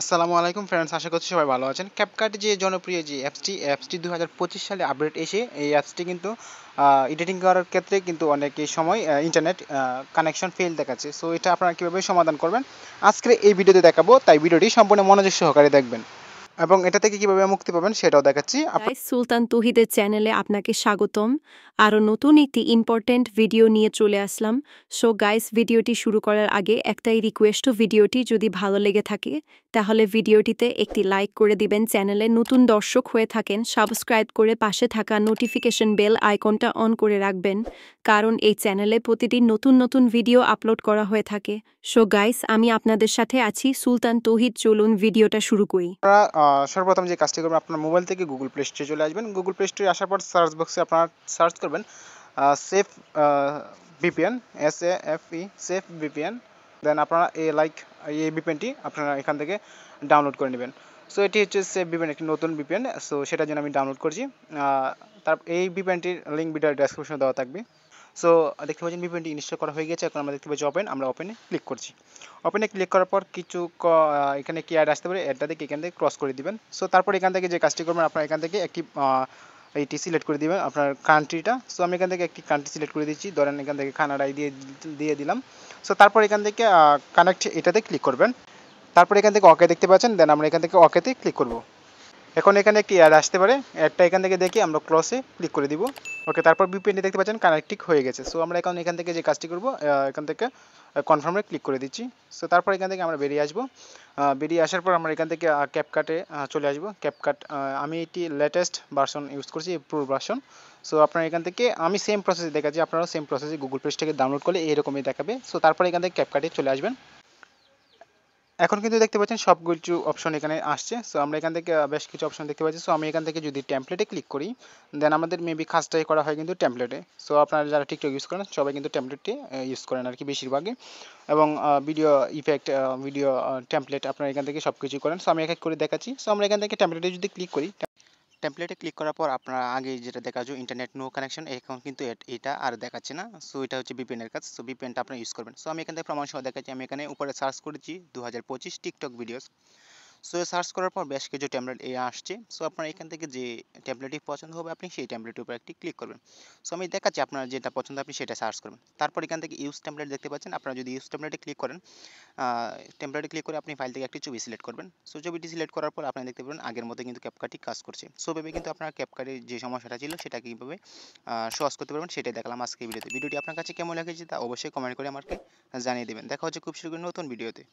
আসসালামু আলাইকুম ফ্রেন্ডস, আশা করছি সবাই ভালো আছেন। ক্যাপকাট যে জনপ্রিয় যে অ্যাপসটি 2025 সালে আপডেট এসে এই অ্যাপসটি কিন্তু এডিটিং করার ক্ষেত্রে কিন্তু অনেকই সময় ইন্টারনেট কানেকশন ফেল দেখাচ্ছে। সো এটা আপনারা কীভাবে সমাধান করবেন আজকের এই ভিডিওতে দেখাবো, তাই ভিডিওটি সম্পূর্ণ মনোযোগ সহকারে দেখবেন এবং এটা থেকে কীভাবে মুক্তি পাবেন সেটাও দেখাচ্ছি। গাইস, সুলতান তৌহিদের চ্যানেলে আপনাকে স্বাগতম। আরও নতুন একটি ইম্পর্ট্যান্ট ভিডিও নিয়ে চলে আসলাম। সো গাইস, ভিডিওটি শুরু করার আগে একটাই রিকোয়েস্ট, ভিডিওটি যদি ভালো লেগে থাকে তাহলে ভিডিওটিতে একটি লাইক করে দিবেন। চ্যানেলে নতুন দর্শক হয়ে থাকেন, সাবস্ক্রাইব করে পাশে থাকা নোটিফিকেশন বেল আইকনটা অন করে রাখবেন, কারণ এই চ্যানেলে প্রতিদিন নতুন নতুন ভিডিও আপলোড করা হয়ে থাকে। সো গাইস, আমি আপনাদের সাথে আছি সুলতান তৌহিদ। চলুন ভিডিওটা শুরু করি। আপনারা সর্বপ্রথম যে কাজটি করবেন, আপনার মোবাইল থেকে গুগল প্লে স্টোরে চলে আসবেন। গুগল প্লে স্টোরে আসার পর সার্চ বক্সে আপনারা সার্চ করবেন safe VPN, SAFE safe VPN. Then আপনারা এই ভিপিএনটি আপনারা এখান থেকে ডাউনলোড করে নেবেন। সো এটি হচ্ছে সেফ ভিপিএন, একটি নতুন ভিপিএন। সো সেটার জন্য আমি ডাউনলোড করছি। তার এই ভিপিএনটির লিঙ্ক ভিডিও ডেসক্রিপশনে দেওয়া থাকবে। সো দেখতে পাচ্ছেন ভিপিএনটি ইনস্টল করা হয়ে গেছে। এখন আমরা দেখতে পাচ্ছি ওপেন, আমরা ওপেনে ক্লিক করছি। ওপেনে ক্লিক করার পর কিছু এখানে কি অ্যাড আসতে পারে, অ্যাডটা দেখে এখান থেকে ক্রস করে দিবেন। সো তারপর এখান থেকে যে কাজটি করবেন, আপনার এখান থেকে একটি এইটি সিলেক্ট করে দিবেন আপনার কান্ট্রিটা। সো আমি এখান থেকে একটি কান্ট্রি সিলেক্ট করে দিচ্ছি, ধরেন এখান থেকে কানাডায় দিয়ে দিলাম। সো তারপর এখান থেকে কানেক্ট এটাতে ক্লিক করবেন। তারপর এখান থেকে ওকে দেখতে পাচ্ছেন, দেন আমরা এখান থেকে ওকেতে ক্লিক করব। এখন এখানে একটি অ্যাড আসতে পারে, অ্যাডটা এখান থেকে দেখে আমরা ক্রসে ক্লিক করে দিব। ওকে, তারপর ভিপিএনটি দেখতে পাচ্ছেন কানেক্টিং হয়ে গেছে। সো আমরা এখান থেকে যে কাজটি করব, এখান থেকে কনফার্মে ক্লিক করে দিচ্ছি। সো তারপর এখান থেকে আমরা বেরিয়ে আসবো। বেরিয়ে আসার পর আমরা এখান থেকে ক্যাপকাটে চলে আসবো। ক্যাপকাট আমি এটি লেটেস্ট ভার্সন ইউজ করছি, প্রো ভার্সন। সো আপনার এখান থেকে আমি সেম প্রসেসে দেখাচ্ছি, আপনারাও সেম প্রসেসে গুগল প্লে থেকে ডাউনলোড করলে এরকমই দেখাবে। সো তারপর এখান থেকে ক্যাপকাটে চলে আসবেন। এখন কিন্তু দেখতে পাচ্ছেন সব কিছু অপশন এখানে আসছে। সো আমরা এখান থেকে বেশ কিছু অপশন দেখতে পাচ্ছি। সো আমি এখান থেকে যদি টেমপ্লেটে ক্লিক করি, দেন আমাদের মেবি কাজটাই করা হয় কিন্তু টেমপ্লেটে। সো আপনারা যারা টিকটক ইউজ করেন সবাই কিন্তু টেমপ্লেটটি ইউজ করেন আর কি বেশিরভাগই, এবং ভিডিও ইফেক্ট, ভিডিও টেমপ্লেট আপনারা এখান থেকে সব কিছু করেন। সো আমি এক এক করে দেখাচ্ছি। সো আমরা এখান থেকে টেমপ্লেটে যদি ক্লিক করি, টেমপ্লেটে ক্লিক করার পর আপনারা আগে যেটা দেখাচ্ছ ইন্টারনেট নো কানেকশন, এখন কিন্তু এটা আর দেখাচ্ছে না। সো এটা হচ্ছে ভিপিএন এর কাজ। সো ভিপিএনটা আপনারা ইউজ করবেন। সো আমি এখান থেকে প্রমাণ সহ দেখাচ্ছি। আমি এখানে উপরে সার্চ করেছি 2025 টিকটক ভিডিওস। সো সার্চ করার পর বেশ কিছু ট্যাবলেট আসছে। সো আপনার এখান থেকে যে ট্যাবলেটটি পছন্দ হবে আপনি সেই ট্যাবলেটের উপর একটি ক্লিক করবেন। সো আমি দেখাচ্ছি, আপনার যেটা পছন্দ আপনি সেটা সার্চ করবেন। তারপর এখান থেকে ইউজ ট্যাবলেট দেখতে পাচ্ছেন। আপনারা যদি ইউজ ট্যাবলেটে ক্লিক করেন, টেমপ্লেটে ক্লিক করে আপনি ফাইল থেকে একটি ছবি সিলেক্ট করবেন। সো ছবিটি সিলেক্ট করার পর আপনি দেখতে পাবেন আগের মতো কিন্তু ক্যাপকাটটি কাজ করছে। সো ভেবে কিন্তু আপনার ক্যাপকাটের যে সমস্যাটা ছিল সেটা কীভাবে সহজ করতে পারবেন সেটাই দেখালাম আজকে ভিডিওতে। ভিডিওটি আপনার কাছে কেমন লেগেছে তা অবশ্যই কমেন্ট করে আমাকে জানিয়ে দেবেন। দেখা হচ্ছে খুব শীঘ্রই নতুন ভিডিওতে।